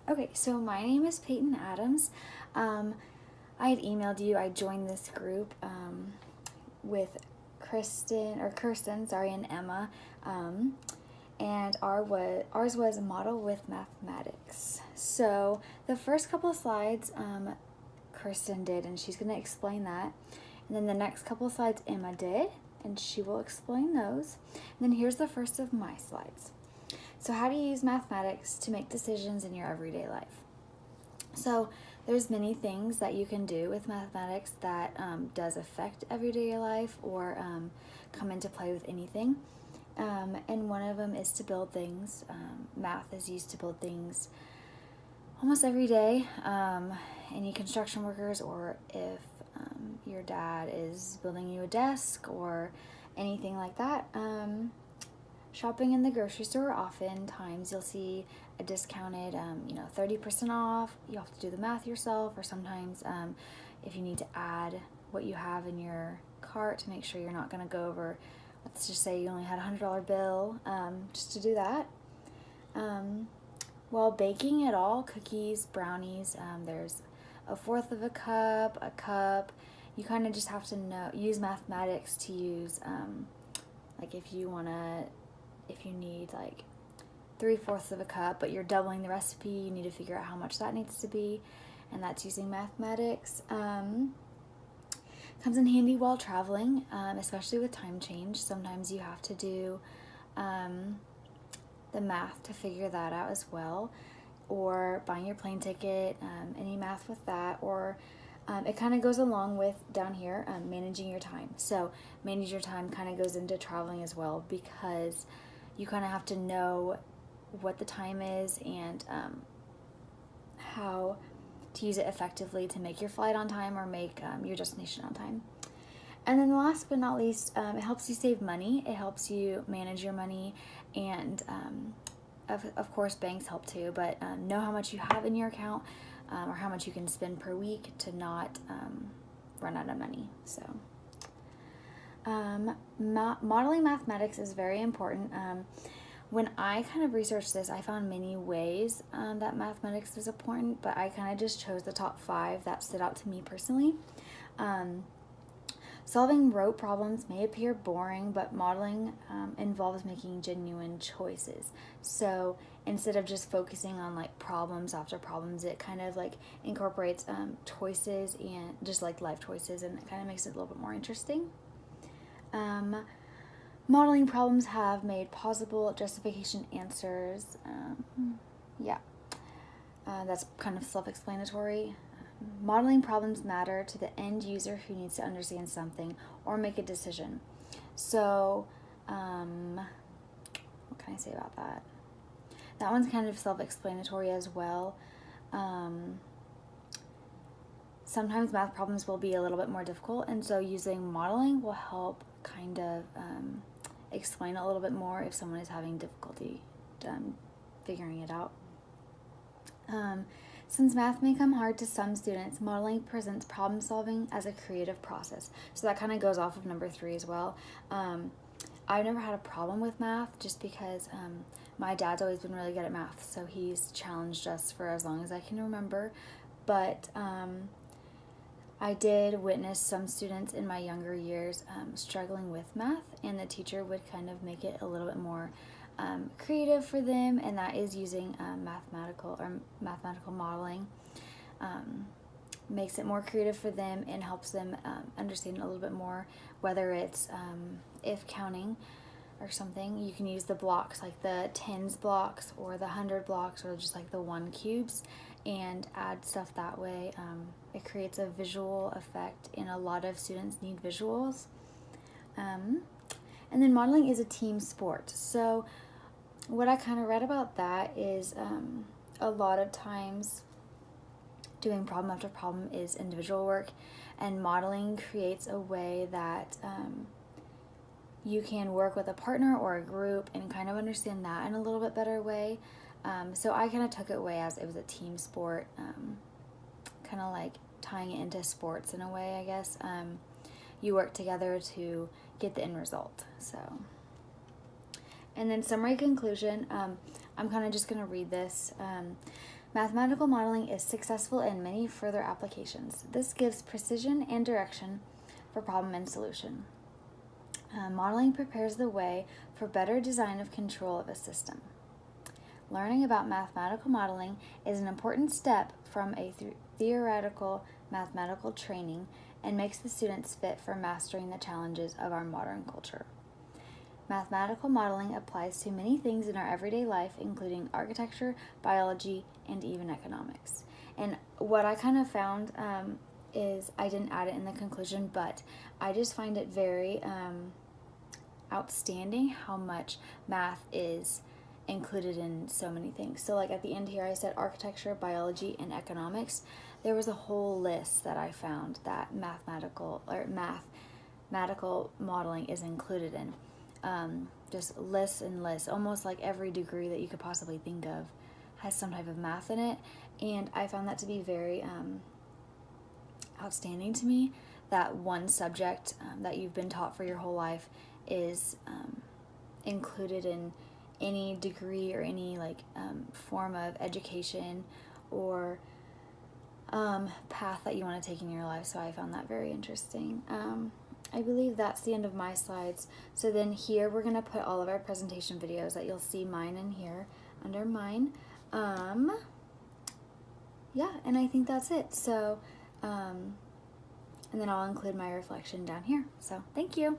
Okay, so my name is Peyton Adams. I had emailed you. I joined this group with Kirsten, and Emma, and ours was a model with mathematics. So the first couple of slides Kirsten did, and she's going to explain that. And then the next couple of slides Emma did, and she will explain those. And then here's the first of my slides. So how do you use mathematics to make decisions in your everyday life? So there's many things that you can do with mathematics that does affect everyday life or come into play with anything. And one of them is to build things. Math is used to build things almost every day. Any construction workers, or if your dad is building you a desk or anything like that. Shopping in the grocery store, oftentimes you'll see a discounted, 30% off. You have to do the math yourself, or sometimes if you need to add what you have in your cart to make sure you're not going to go over, let's just say you only had a $100 bill, just to do that. While baking at all, cookies, brownies, there's a fourth of a cup. You kind of just have to use mathematics to use, like if you need like 3/4 of a cup, but you're doubling the recipe, you need to figure out how much that needs to be, and that's using mathematics. Comes in handy while traveling, especially with time change. Sometimes you have to do the math to figure that out as well, or buying your plane ticket, any math with that, or it kind of goes along with down here, managing your time. So manage your time kind of goes into traveling as well, because you kind of have to know what the time is and how to use it effectively to make your flight on time or make your destination on time. And then last but not least, it helps you save money. It helps you manage your money, and of course banks help too, but know how much you have in your account or how much you can spend per week to not run out of money. So modeling mathematics is very important. When I kind of researched this, I found many ways that mathematics is important, but I kind of just chose the top 5 that stood out to me personally. Solving rote problems may appear boring, but modeling involves making genuine choices. So instead of just focusing on like problems after problems, it kind of like incorporates choices and just like life choices, and it kind of makes it a little bit more interesting. Modeling problems have made possible justification answers. That's kind of self-explanatory. Modeling problems matter to the end user who needs to understand something or make a decision. So, what can I say about that? That one's kind of self-explanatory as well. Sometimes math problems will be a little bit more difficult, and so using modeling will help kind of explain a little bit more if someone is having difficulty figuring it out. Since math may come hard to some students, modeling presents problem solving as a creative process. So that kind of goes off of number 3 as well. I've never had a problem with math just because my dad's always been really good at math, so he's challenged us for as long as I can remember. But I did witness some students in my younger years struggling with math, and the teacher would kind of make it a little bit more creative for them, and that is using mathematical modeling. Makes it more creative for them and helps them understand a little bit more, whether it's if counting or something. You can use the blocks, like the tens blocks or the 100 blocks, or just like the 1 cubes, and add stuff that way. It creates a visual effect, and a lot of students need visuals. And then modeling is a team sport. So what I kind of read about that is a lot of times doing problem after problem is individual work, and modeling creates a way that you can work with a partner or a group and kind of understand that in a little bit better way. So I kind of took it away as it was a team sport, kind of like tying it into sports in a way, I guess. You work together to get the end result. So, And then summary conclusion, I'm kind of just going to read this. Mathematical modeling is successful in many further applications. This gives precision and direction for problem and solution. Modeling prepares the way for better design of control of a system. Learning about mathematical modeling is an important step from a theoretical mathematical training and makes the students fit for mastering the challenges of our modern culture. Mathematical modeling applies to many things in our everyday life, including architecture, biology, and even economics. And what I kind of found is, I didn't add it in the conclusion, but I just find it very outstanding how much math is included in so many things. So like at the end here I said architecture, biology, and economics. There was a whole list that I found that mathematical modeling is included in. Just lists and lists, almost like every degree that you could possibly think of has some type of math in it, and I found that to be very outstanding to me, that one subject that you've been taught for your whole life is included in any degree or any form of education or path that you want to take in your life. So I found that very interesting. I believe that's the end of my slides. So then here we're going to put all of our presentation videos that you'll see mine in here under mine. Yeah, and I think that's it. So, and then I'll include my reflection down here. So thank you.